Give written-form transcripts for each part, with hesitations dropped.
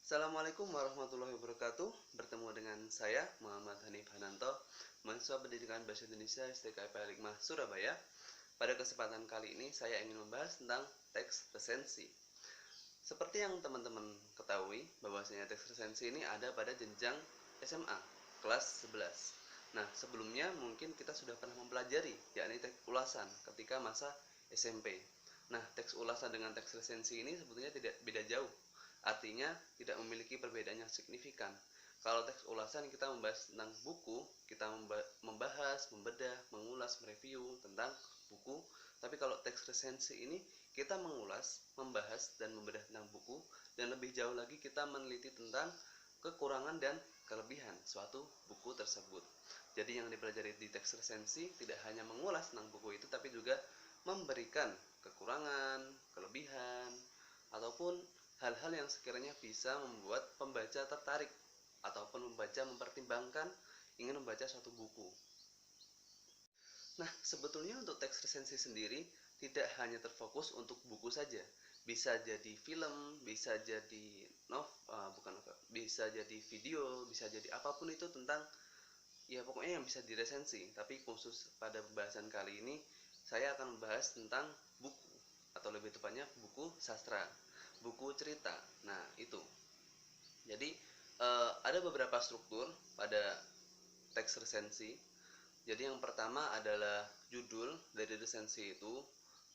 Assalamualaikum warahmatullahi wabarakatuh. Bertemu dengan saya Muhammad Hanif Hananto, mahasiswa Pendidikan Bahasa Indonesia STKIP Hikmah Surabaya. Pada kesempatan kali ini saya ingin membahas tentang teks resensi. Seperti yang teman-teman ketahui, bahwasanya teks resensi ini ada pada jenjang SMA kelas 11. Nah, sebelumnya mungkin kita sudah pernah mempelajari, yakni teks ulasan ketika masa SMP. Nah, teks ulasan dengan teks resensi ini sebetulnya tidak beda jauh. Artinya tidak memiliki perbedaan yang signifikan. Kalau teks ulasan kita membahas tentang buku, kita membahas, membedah, mengulas, mereview tentang buku. Tapi kalau teks resensi ini kita mengulas, membahas, dan membedah tentang buku, dan lebih jauh lagi kita meneliti tentang kekurangan dan kelebihan suatu buku tersebut. Jadi yang dipelajari di teks resensi tidak hanya mengulas tentang buku itu, tapi juga memberikan kekurangan, kelebihan, ataupun hal-hal yang sekiranya bisa membuat pembaca tertarik ataupun membaca mempertimbangkan ingin membaca suatu buku. Nah, sebetulnya untuk teks resensi sendiri tidak hanya terfokus untuk buku saja. Bisa jadi film, bisa jadi bisa jadi video, bisa jadi apapun itu tentang ya pokoknya yang bisa diresensi. Tapi khusus pada pembahasan kali ini saya akan membahas tentang buku atau lebih tepatnya buku sastra, buku cerita. Nah, itu. Jadi ada beberapa struktur pada teks resensi. Jadi yang pertama adalah judul dari resensi itu,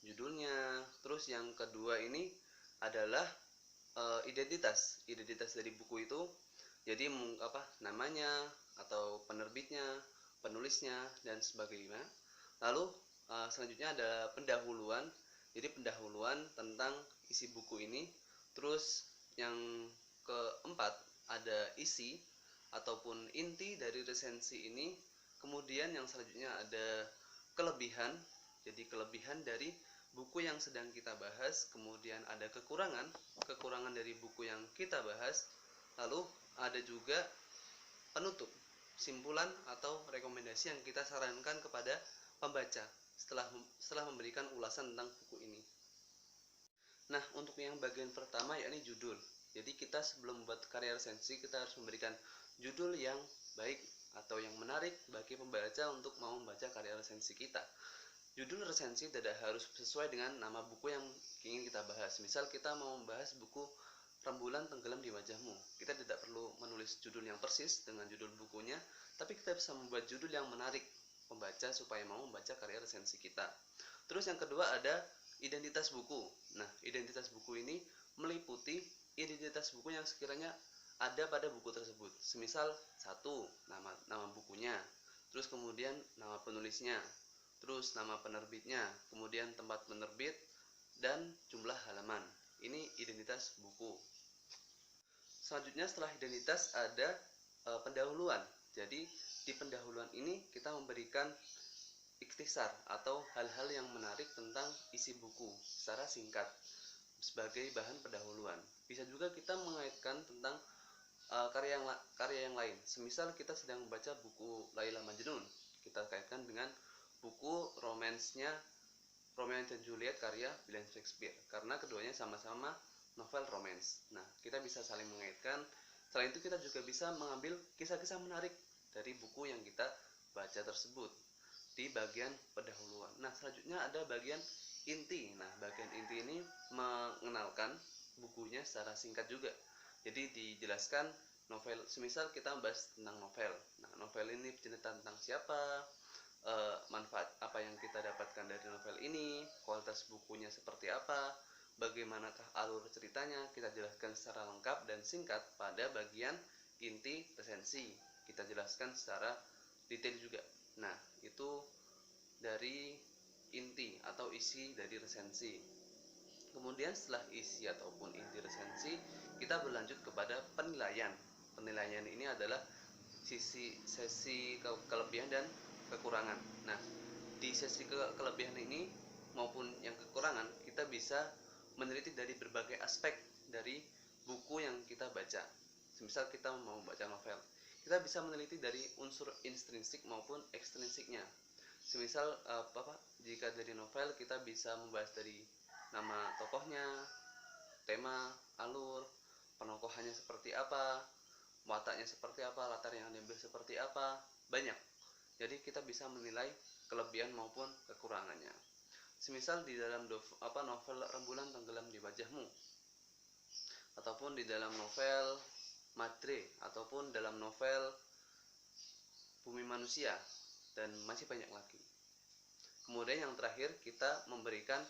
judulnya. Terus yang kedua ini adalah identitas dari buku itu. Jadi namanya atau penerbitnya, penulisnya, dan sebagainya. Lalu selanjutnya ada pendahuluan. Jadi pendahuluan tentang isi buku ini. Terus yang keempat ada isi ataupun inti dari resensi ini. Kemudian yang selanjutnya ada kelebihan. Jadi kelebihan dari buku yang sedang kita bahas. Kemudian ada kekurangan dari buku yang kita bahas. Lalu ada juga penutup, simpulan atau rekomendasi yang kita sarankan kepada pembaca setelah memberikan ulasan tentang buku ini. Nah, untuk yang bagian pertama yakni judul. Jadi kita sebelum membuat karya resensi kita harus memberikan judul yang baik atau yang menarik bagi pembaca untuk mau membaca karya resensi kita. Judul resensi tidak harus sesuai dengan nama buku yang ingin kita bahas. Misal kita mau membahas buku Rembulan Tenggelam di Wajahmu, kita tidak perlu menulis judul yang persis dengan judul bukunya, tapi kita bisa membuat judul yang menarik pembaca supaya mau membaca karya resensi kita. Terus yang kedua ada identitas buku. Nah, identitas buku ini meliputi identitas buku yang sekiranya ada pada buku tersebut. Semisal satu, nama bukunya, terus kemudian nama penulisnya, terus nama penerbitnya, kemudian tempat penerbit, dan jumlah halaman. Ini identitas buku. Selanjutnya setelah identitas ada pendahuluan. Jadi di pendahuluan ini kita memberikan ikhtisar atau hal-hal yang menarik tentang isi buku secara singkat sebagai bahan pendahuluan. Bisa juga kita mengaitkan tentang karya yang lain. Semisal kita sedang membaca buku Laila Majnun, kita kaitkan dengan buku romansnya Romeo dan Juliet karya William Shakespeare, karena keduanya sama-sama novel romance. Nah, kita bisa saling mengaitkan. Selain itu kita juga bisa mengambil kisah-kisah menarik dari buku yang kita baca tersebut di bagian pendahuluan. Nah, selanjutnya ada bagian inti. Nah, bagian inti ini mengenalkan bukunya secara singkat juga. Jadi dijelaskan novel, semisal kita membahas tentang novel. Nah, novel ini cerita tentang siapa, manfaat apa yang kita dapatkan dari novel ini, kualitas bukunya seperti apa, bagaimanakah alur ceritanya, kita jelaskan secara lengkap dan singkat pada bagian inti resensi. Kita jelaskan secara detail juga. Nah, itu dari inti atau isi dari resensi. Kemudian setelah isi ataupun inti resensi, kita berlanjut kepada penilaian. Penilaian ini adalah sesi kelebihan dan kekurangan. Nah, di sesi kelebihan ini maupun yang kekurangan, kita bisa meneliti dari berbagai aspek dari buku yang kita baca. Misal kita mau membaca novel, kita bisa meneliti dari unsur intrinsik maupun ekstrinsiknya. Semisal jika dari novel kita bisa membahas dari nama tokohnya, tema, alur, penokohannya seperti seperti apa, wataknya seperti apa, latar yang diambil seperti apa, banyak. Jadi kita bisa menilai kelebihan maupun kekurangannya. Semisal di dalam novel Rembulan Tenggelam di Wajahmu, ataupun di dalam novel Madre, ataupun dalam novel Bumi Manusia, dan masih banyak lagi. Kemudian yang terakhir kita memberikan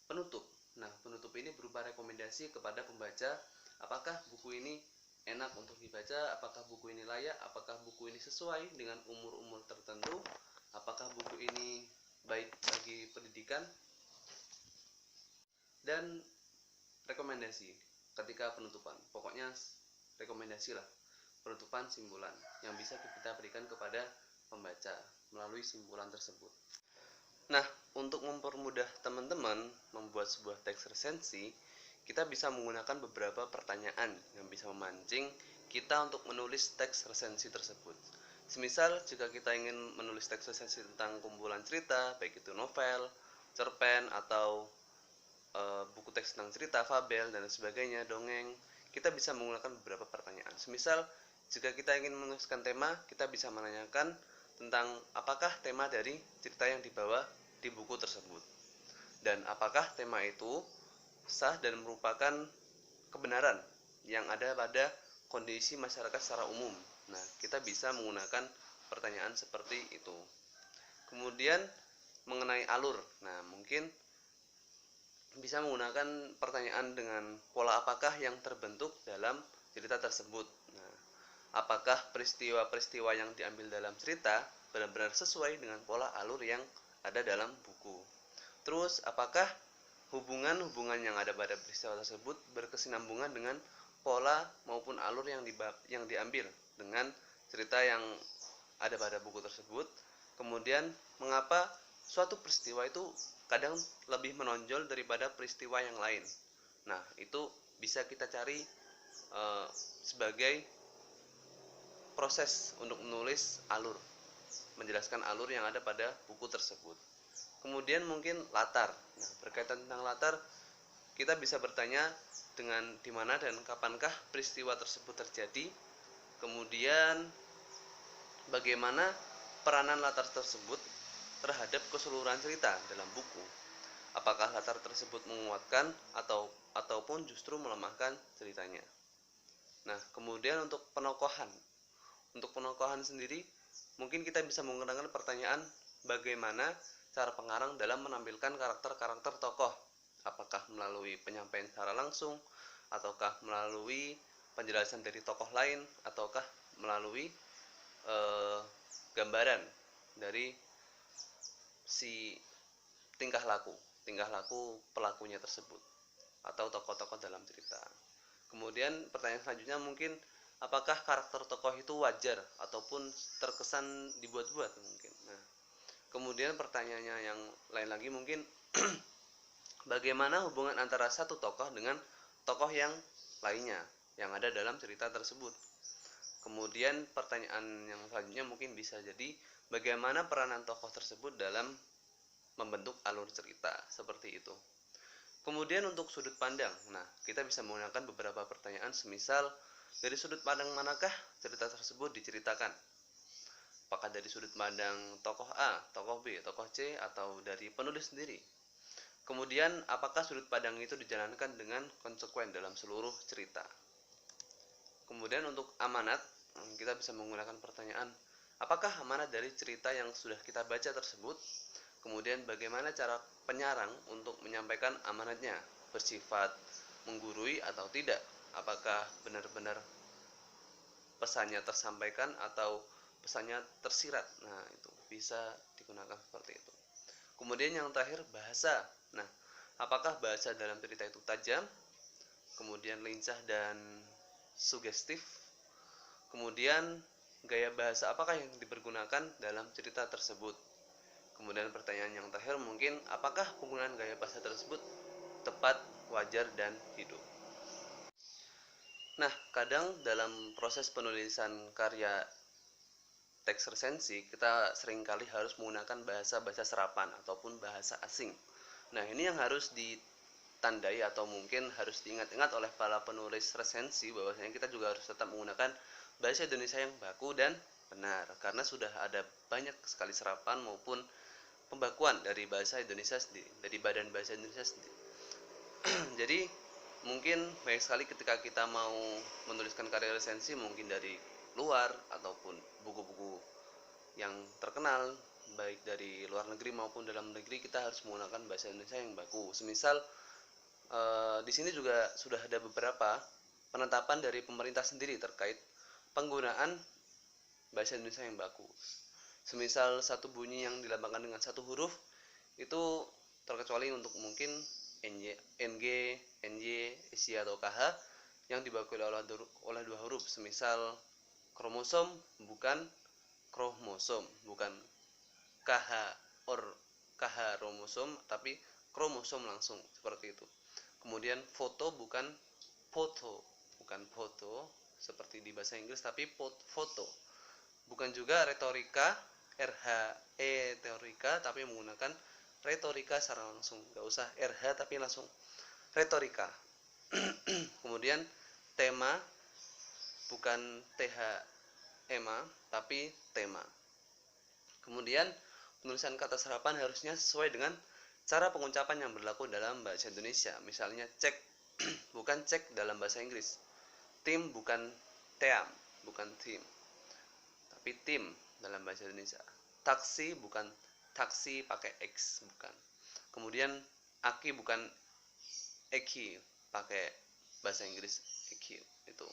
penutup. Nah, penutup ini berupa rekomendasi kepada pembaca, apakah buku ini enak untuk dibaca, apakah buku ini layak, apakah buku ini sesuai dengan umur-umur tertentu, apakah buku ini baik bagi pendidikan, dan rekomendasi ketika penutupan. Pokoknya rekomendasi lah, penutupan simpulan yang bisa kita berikan kepada pembaca melalui simpulan tersebut. Nah, untuk mempermudah teman-teman membuat sebuah teks resensi, kita bisa menggunakan beberapa pertanyaan yang bisa memancing kita untuk menulis teks resensi tersebut. Semisal jika kita ingin menulis teks resensi tentang kumpulan cerita, baik itu novel, cerpen, atau buku teks tentang cerita, fabel, dan sebagainya, dongeng, kita bisa menggunakan beberapa pertanyaan. Semisal jika kita ingin menuliskan tema, kita bisa menanyakan tentang apakah tema dari cerita yang dibawa di buku tersebut, dan apakah tema itu sah dan merupakan kebenaran yang ada pada kondisi masyarakat secara umum. Nah, kita bisa menggunakan pertanyaan seperti itu. Kemudian mengenai alur, nah mungkin bisa menggunakan pertanyaan dengan pola apakah yang terbentuk dalam cerita tersebut. Nah, apakah peristiwa-peristiwa yang diambil dalam cerita benar-benar sesuai dengan pola alur yang ada dalam buku. Terus, apakah hubungan-hubungan yang ada pada peristiwa tersebut berkesinambungan dengan pola maupun alur yang diambil dengan cerita yang ada pada buku tersebut. Kemudian, mengapa suatu peristiwa itu kadang lebih menonjol daripada peristiwa yang lain. Nah, itu bisa kita cari sebagai proses untuk menulis alur, menjelaskan alur yang ada pada buku tersebut. Kemudian mungkin latar. Nah, berkaitan tentang latar, kita bisa bertanya dengan di mana dan kapankah peristiwa tersebut terjadi. Kemudian bagaimana peranan latar tersebut terhadap keseluruhan cerita dalam buku. Apakah latar tersebut menguatkan ataupun justru melemahkan ceritanya. Nah, kemudian untuk penokohan. Untuk penokohan sendiri, mungkin kita bisa menggunakan pertanyaan bagaimana cara pengarang dalam menampilkan karakter-karakter tokoh. Apakah melalui penyampaian secara langsung, ataukah melalui penjelasan dari tokoh lain, ataukah melalui gambaran dari si tingkah laku pelakunya tersebut atau tokoh-tokoh dalam cerita. Kemudian pertanyaan selanjutnya mungkin apakah karakter tokoh itu wajar ataupun terkesan dibuat-buat mungkin. Nah, kemudian pertanyaannya yang lain lagi mungkin bagaimana hubungan antara satu tokoh dengan tokoh yang lainnya yang ada dalam cerita tersebut. Kemudian pertanyaan yang selanjutnya mungkin bisa jadi bagaimana peranan tokoh tersebut dalam membentuk alur cerita, seperti itu. Kemudian untuk sudut pandang, nah kita bisa menggunakan beberapa pertanyaan semisal dari sudut pandang manakah cerita tersebut diceritakan? Apakah dari sudut pandang tokoh A, tokoh B, tokoh C, atau dari penulis sendiri? Kemudian apakah sudut pandang itu dijalankan dengan konsekuen dalam seluruh cerita? Kemudian untuk amanat, kita bisa menggunakan pertanyaan apakah amanat dari cerita yang sudah kita baca tersebut? Kemudian bagaimana cara penyarang untuk menyampaikan amanatnya, bersifat menggurui atau tidak? Apakah benar-benar pesannya tersampaikan atau pesannya tersirat? Nah, itu bisa digunakan seperti itu. Kemudian yang terakhir bahasa. Nah, apakah bahasa dalam cerita itu tajam, kemudian lincah dan sugestif? Kemudian gaya bahasa apakah yang dipergunakan dalam cerita tersebut? Kemudian pertanyaan yang terakhir mungkin apakah penggunaan gaya bahasa tersebut tepat, wajar, dan hidup. Nah, kadang dalam proses penulisan karya teks resensi kita seringkali harus menggunakan bahasa-bahasa serapan ataupun bahasa asing. Nah, ini yang harus ditandai atau mungkin harus diingat-ingat oleh para penulis resensi bahwasanya kita juga harus tetap menggunakan bahasa Indonesia yang baku dan benar, karena sudah ada banyak sekali serapan maupun pembakuan dari bahasa Indonesia sendiri, dari badan bahasa Indonesia sendiri. Jadi mungkin banyak sekali ketika kita mau menuliskan karya resensi mungkin dari luar ataupun buku-buku yang terkenal baik dari luar negeri maupun dalam negeri, kita harus menggunakan bahasa Indonesia yang baku. Semisal di sini juga sudah ada beberapa penetapan dari pemerintah sendiri terkait penggunaan bahasa Indonesia yang baku. Semisal satu bunyi yang dilambangkan dengan satu huruf itu terkecuali untuk mungkin NG, NY, SY atau KH yang dibakui oleh dua huruf. Semisal kromosom bukan kromosom, bukan KH or KH kromosom tapi kromosom langsung, seperti itu. Kemudian foto bukan foto, bukan foto seperti di bahasa Inggris tapi foto. Bukan juga retorika RHE teorika tapi menggunakan retorika secara langsung, nggak usah RH tapi langsung retorika. Kemudian tema bukan THEMA tapi tema. Kemudian penulisan kata serapan harusnya sesuai dengan cara pengucapan yang berlaku dalam bahasa Indonesia. Misalnya cek bukan cek dalam bahasa Inggris, tim bukan team, bukan tim tapi tim dalam bahasa Indonesia. Taksi bukan taksi pakai X, bukan. Kemudian aki bukan eki pakai bahasa Inggris EQ itu.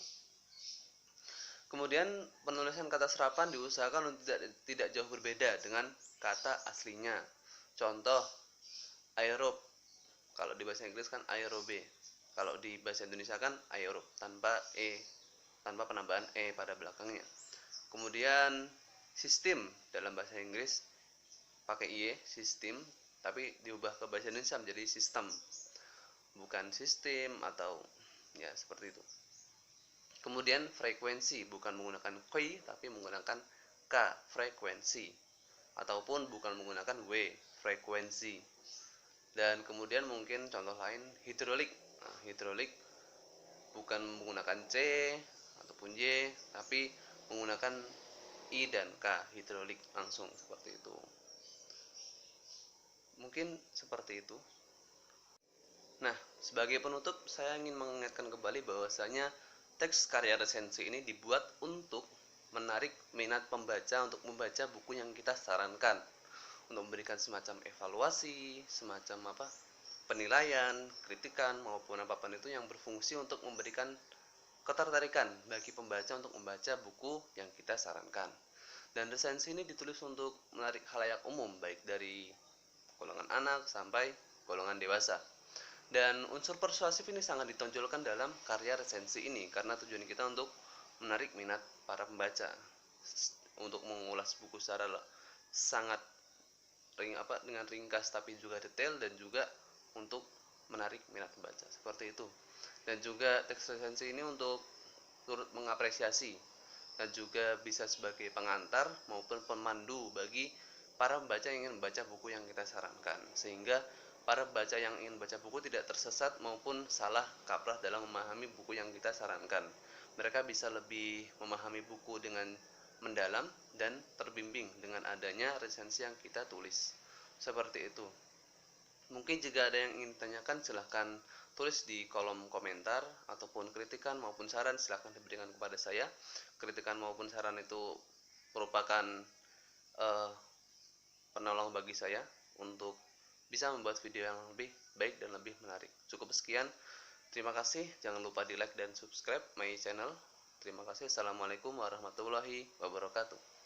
Kemudian penulisan kata serapan diusahakan untuk tidak jauh berbeda dengan kata aslinya. Contoh aerob, kalau di bahasa Inggris kan aerobe, kalau di bahasa Indonesia kan aerob tanpa tanpa penambahan pada belakangnya. Kemudian sistem dalam bahasa Inggris pakai sistem, tapi diubah ke bahasa Indonesia menjadi sistem, bukan sistem atau ya seperti itu. Kemudian frekuensi bukan menggunakan Q tapi menggunakan K, frekuensi, ataupun bukan menggunakan W, frekuensi. Dan kemudian mungkin contoh lain hidrolik. Nah, hidrolik bukan menggunakan C ataupun Y tapi menggunakan I dan K, hidrolik langsung, seperti itu. Mungkin seperti itu. Nah, sebagai penutup saya ingin mengingatkan kembali bahwasanya teks karya resensi ini dibuat untuk menarik minat pembaca untuk membaca buku yang kita sarankan, untuk memberikan semacam evaluasi, semacam penilaian, kritikan maupun apapun itu yang berfungsi untuk memberikan ketertarikan bagi pembaca untuk membaca buku yang kita sarankan. Dan resensi ini ditulis untuk menarik khalayak umum baik dari golongan anak sampai golongan dewasa. Dan unsur persuasif ini sangat ditonjolkan dalam karya resensi ini karena tujuan kita untuk menarik minat para pembaca, untuk mengulas buku secara sangat dengan ringkas tapi juga detail, dan juga untuk menarik minat pembaca, seperti itu. Dan juga teks resensi ini untuk turut mengapresiasi dan juga bisa sebagai pengantar maupun pemandu bagi para pembaca yang ingin membaca buku yang kita sarankan, sehingga para pembaca yang ingin baca buku tidak tersesat maupun salah kaprah dalam memahami buku yang kita sarankan. Mereka bisa lebih memahami buku dengan mendalam dan terbimbing dengan adanya resensi yang kita tulis. Seperti itu. Mungkin jika ada yang ingin ditanyakan silahkan tulis di kolom komentar, ataupun kritikan maupun saran silahkan diberikan kepada saya. Kritikan maupun saran itu merupakan penolong bagi saya untuk bisa membuat video yang lebih baik dan lebih menarik. Cukup sekian. Terima kasih. Jangan lupa di like dan subscribe my channel. Terima kasih. Assalamualaikum warahmatullahi wabarakatuh.